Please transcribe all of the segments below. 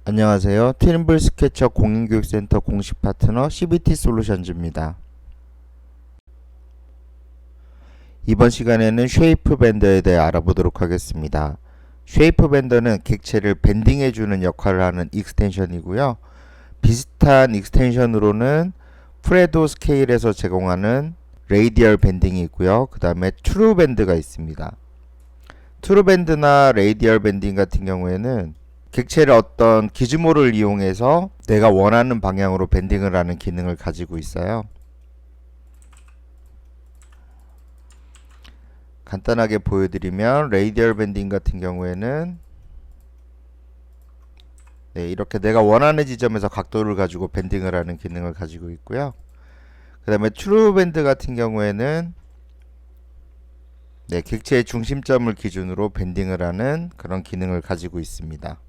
안녕하세요. 트림블 스케쳐 공인교육센터 공식 파트너 CBT 솔루션즈입니다. 이번 시간에는 쉐이프 밴더에 대해 알아보도록 하겠습니다. 쉐이프 밴더는 객체를 밴딩해주는 역할을 하는 익스텐션이고요. 비슷한 익스텐션으로는 프레도 스케일에서 제공하는 레이디얼 밴딩이 있고요. 그 다음에 트루 밴드가 있습니다. 트루 밴드나 레이디얼 밴딩 같은 경우에는 객체를 어떤 기즈모를 이용해서 내가 원하는 방향으로 밴딩을 하는 기능을 가지고 있어요. 간단하게 보여드리면 레이디얼 밴딩 같은 경우에는 이렇게 내가 원하는 지점에서 각도를 가지고 밴딩을 하는 기능을 가지고 있고요. 그 다음에 트루 밴드 같은 경우에는 객체의 중심점을 기준으로 밴딩을 하는 그런 기능을 가지고 있습니다.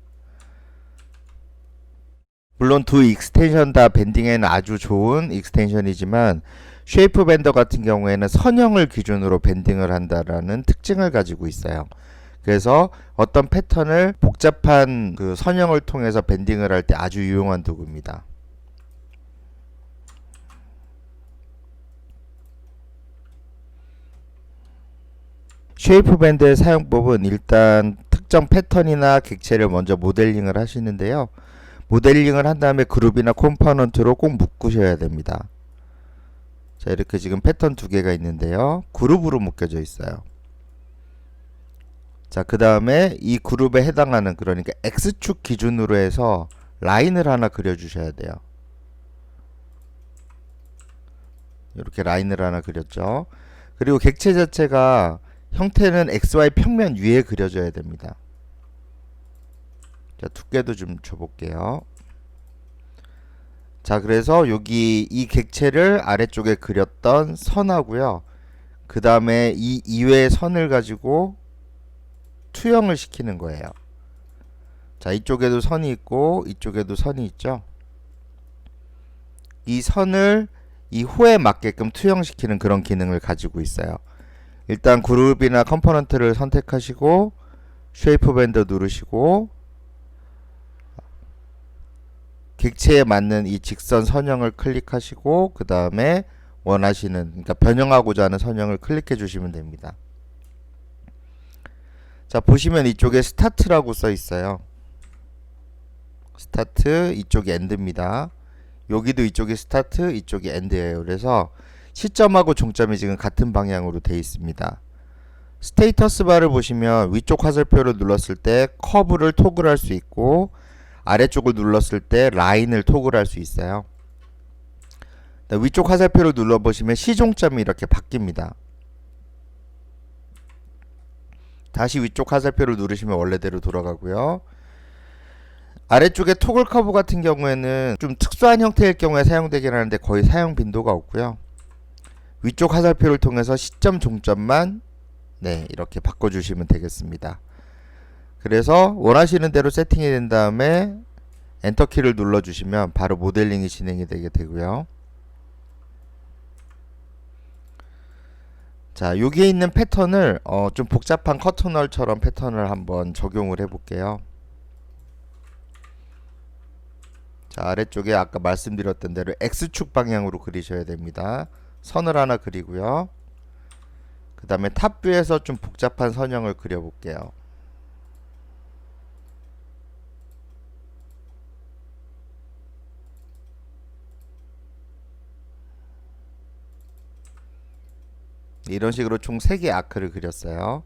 물론 두 익스텐션 다 밴딩에는 아주 좋은 익스텐션이지만 쉐이프 밴더 같은 경우에는 선형을 기준으로 밴딩을 한다라는 특징을 가지고 있어요. 그래서 어떤 패턴을 복잡한 그 선형을 통해서 밴딩을 할 때 아주 유용한 도구입니다. 쉐이프 밴드의 사용법은 일단 특정 패턴이나 객체를 먼저 모델링을 하시는데요. 모델링을 한 다음에 그룹이나 컴포넌트로 꼭 묶으셔야 됩니다. 자, 이렇게 지금 패턴 두 개가 있는데요. 그룹으로 묶여져 있어요. 자, 그 다음에 이 그룹에 해당하는, 그러니까 X축 기준으로 해서 라인을 하나 그려주셔야 돼요. 이렇게 라인을 하나 그렸죠. 그리고 객체 자체가 형태는 XY 평면 위에 그려져야 됩니다. 자, 두께도 좀 줘볼게요. 자, 그래서 여기 이 객체를 아래쪽에 그렸던 선하고요. 그 다음에 이 이외의 선을 가지고 투영을 시키는 거예요. 자, 이쪽에도 선이 있고 이쪽에도 선이 있죠. 이 선을 이 호에 맞게끔 투영시키는 그런 기능을 가지고 있어요. 일단 그룹이나 컴포넌트를 선택하시고 쉐이프 밴더 누르시고 객체에 맞는 이 직선 선형을 클릭하시고 그 다음에 원하시는, 그러니까 변형하고자 하는 선형을 클릭해 주시면 됩니다. 자, 보시면 이쪽에 스타트라고 써 있어요. 스타트, 이쪽이 엔드입니다. 여기도 이쪽이 스타트, 이쪽이 엔드예요. 그래서 시점하고 종점이 지금 같은 방향으로 되어 있습니다. 스테이터스 바를 보시면 위쪽 화살표를 눌렀을 때 커브를 토글할 수 있고 아래쪽을 눌렀을 때 라인을 토글할 수 있어요. 위쪽 화살표를 눌러보시면 시종점이 이렇게 바뀝니다. 다시 위쪽 화살표를 누르시면 원래대로 돌아가고요. 아래쪽에 토글 커브 같은 경우에는 좀 특수한 형태일 경우에 사용되긴 하는데 거의 사용 빈도가 없고요. 위쪽 화살표를 통해서 시점 종점만 이렇게 바꿔주시면 되겠습니다. 그래서 원하시는 대로 세팅이 된 다음에 엔터키를 눌러주시면 바로 모델링이 진행이 되게 되고요. 자, 여기에 있는 패턴을 좀 복잡한 커터널처럼 패턴을 한번 적용을 해볼게요. 자, 아래쪽에 아까 말씀드렸던 대로 X축 방향으로 그리셔야 됩니다. 선을 하나 그리고요. 그 다음에 탑뷰에서 좀 복잡한 선형을 그려볼게요. 이런 식으로 총 3개의 아크를 그렸어요.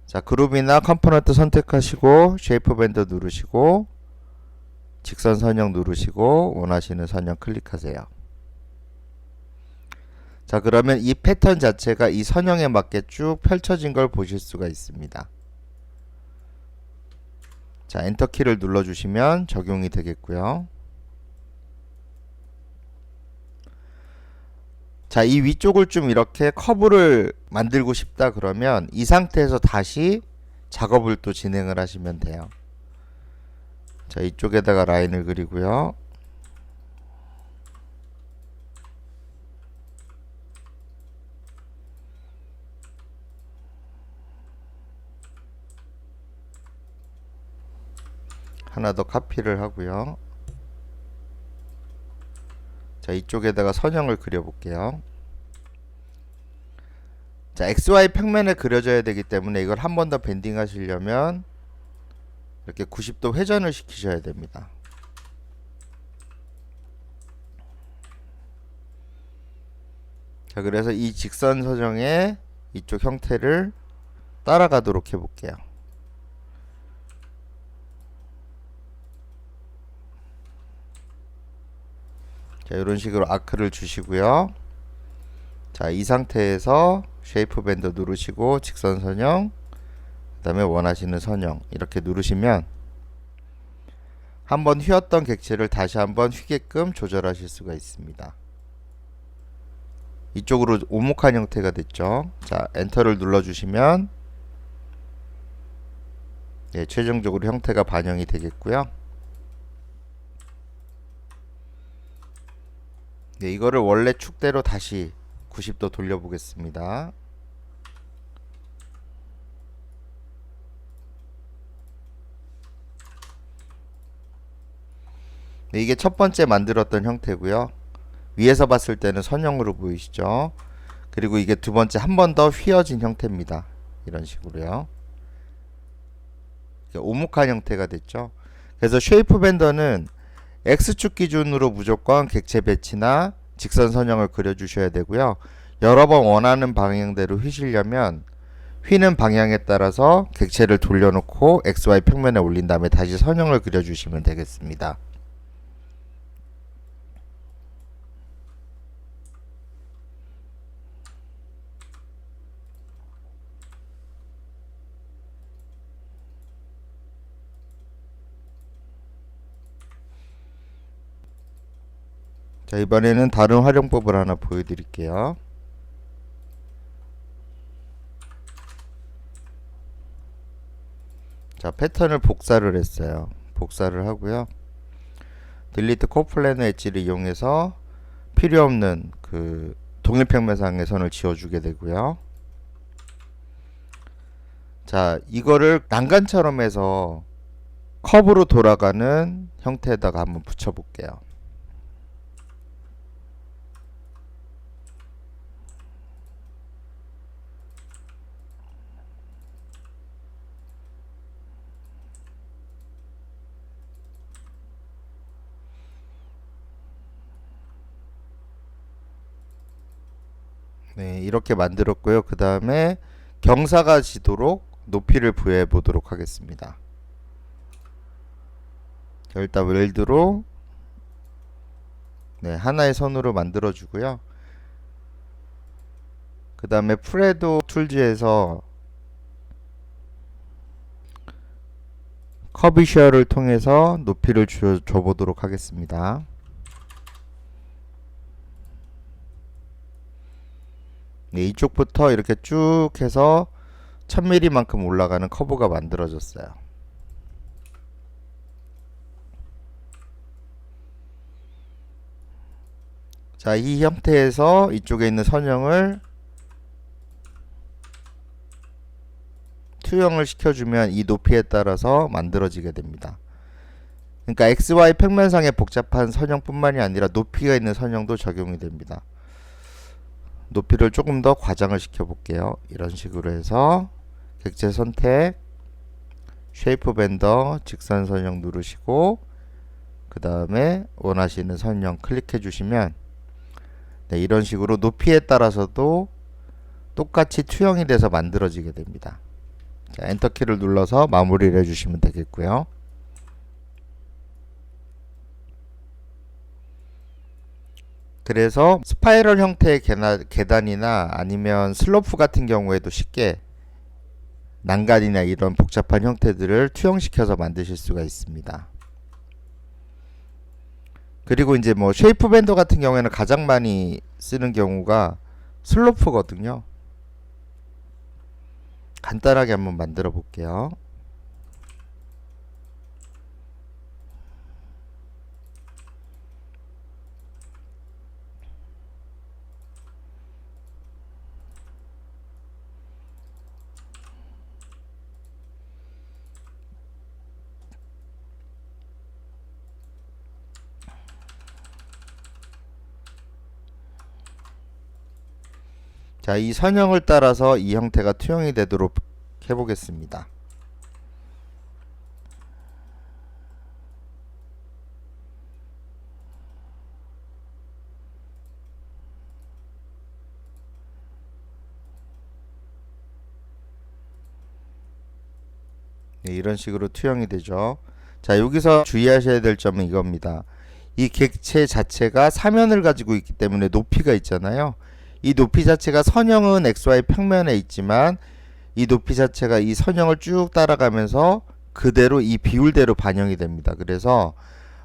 자, 그룹이나 컴포넌트 선택하시고 쉐이프 밴더 누르시고 직선 선형 누르시고 원하시는 선형 클릭하세요. 자, 그러면 이 패턴 자체가 이 선형에 맞게 쭉 펼쳐진 걸 보실 수가 있습니다. 자, 엔터키를 눌러주시면 적용이 되겠고요. 자, 이 위쪽을 좀 이렇게 커브를 만들고 싶다 그러면 이 상태에서 다시 작업을 또 진행을 하시면 돼요. 자, 이쪽에다가 라인을 그리고요. 하나 더 카피를 하고요. 자, 이쪽에다가 선형을 그려볼게요. 자, XY 평면에 그려져야 되기 때문에 이걸 한 번 더 밴딩 하시려면 이렇게 90도 회전을 시키셔야 됩니다. 자, 그래서 이 직선 서정의 이쪽 형태를 따라가도록 해볼게요. 자, 이런 식으로 아크를 주시고요. 자, 이 상태에서 쉐이프 밴더 누르시고 직선 선형, 그 다음에 원하시는 선형 이렇게 누르시면 한번 휘었던 객체를 다시 한번 휘게끔 조절하실 수가 있습니다. 이쪽으로 오목한 형태가 됐죠. 자, 엔터를 눌러주시면 네, 최종적으로 형태가 반영이 되겠고요. 네, 이거를 원래 축대로 다시 90도 돌려보겠습니다. 네, 이게 첫 번째 만들었던 형태고요. 위에서 봤을 때는 선형으로 보이시죠. 그리고 이게 두 번째 한 번 더 휘어진 형태입니다. 이런 식으로요. 오목한 형태가 됐죠. 그래서 쉐이프 밴더는 X축 기준으로 무조건 객체 배치나 직선 선형을 그려주셔야 되고요. 여러 번 원하는 방향대로 휘시려면 휘는 방향에 따라서 객체를 돌려놓고 XY 평면에 올린 다음에 다시 선형을 그려주시면 되겠습니다. 자, 이번에는 다른 활용법을 하나 보여드릴게요. 자, 패턴을 복사를 했어요. 복사를 하고요. 딜리트 코플래너 엣지를 이용해서 필요 없는 그 동일평면상의 선을 지워주게 되고요. 자, 이거를 난간처럼 해서 컵으로 돌아가는 형태에다가 한번 붙여볼게요. 네, 이렇게 만들었고요. 그 다음에 경사가 지도록 높이를 부여해 보도록 하겠습니다. 자, 일단 웰드로 네, 하나의 선으로 만들어 주고요. 그 다음에 프레도 툴즈에서 커비셔를 통해서 높이를 줘 보도록 하겠습니다. 네, 이쪽부터 이렇게 쭉 해서 1000mm만큼 올라가는 커브가 만들어졌어요. 자, 이 형태에서 이쪽에 있는 선형을 투영을 시켜주면 이 높이에 따라서 만들어지게 됩니다. 그러니까 XY 평면상의 복잡한 선형뿐만이 아니라 높이가 있는 선형도 적용이 됩니다. 높이를 조금 더 과장을 시켜 볼게요. 이런 식으로 해서 객체 선택, 쉐이프 밴더, 직선 선형 누르시고 그 다음에 원하시는 선형 클릭해 주시면 네, 이런 식으로 높이에 따라서도 똑같이 투영이 돼서 만들어지게 됩니다. 자, 엔터키를 눌러서 마무리를 해주시면 되겠고요. 그래서 스파이럴 형태의 계단이나 아니면 슬로프 같은 경우에도 쉽게 난간이나 이런 복잡한 형태들을 투영시켜서 만드실 수가 있습니다. 그리고 이제 뭐 쉐이프 밴더 같은 경우에는 가장 많이 쓰는 경우가 슬로프거든요. 간단하게 한번 만들어 볼게요. 자, 이 선형을 따라서 이 형태가 투영이 되도록 해보겠습니다. 네, 이런 식으로 투영이 되죠. 자, 여기서 주의하셔야 될 점은 이겁니다. 이 객체 자체가 사면을 가지고 있기 때문에 높이가 있잖아요. 이 높이 자체가 선형은 XY 평면에 있지만 이 높이 자체가 이 선형을 쭉 따라가면서 그대로 이 비율대로 반영이 됩니다. 그래서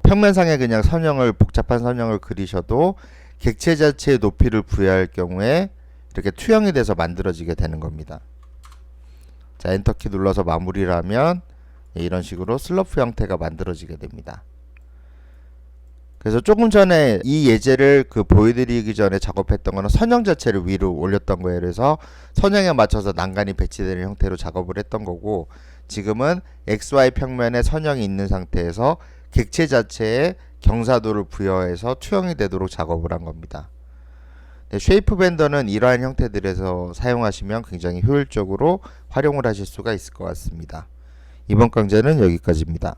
평면상에 그냥 선형을 복잡한 선형을 그리셔도 객체 자체의 높이를 부여할 경우에 이렇게 투영이 돼서 만들어지게 되는 겁니다. 자, 엔터키 눌러서 마무리를 하면 이런 식으로 슬럼프 형태가 만들어지게 됩니다. 그래서 조금 전에 이 예제를 보여드리기 전에 작업했던 거는 선형 자체를 위로 올렸던 거예요. 그래서 선형에 맞춰서 난간이 배치되는 형태로 작업을 했던 거고, 지금은 XY 평면에 선형이 있는 상태에서 객체 자체에 경사도를 부여해서 투영이 되도록 작업을 한 겁니다. 네, 쉐이프 밴더는 이러한 형태들에서 사용하시면 굉장히 효율적으로 활용을 하실 수가 있을 것 같습니다. 이번 강좌는 여기까지입니다.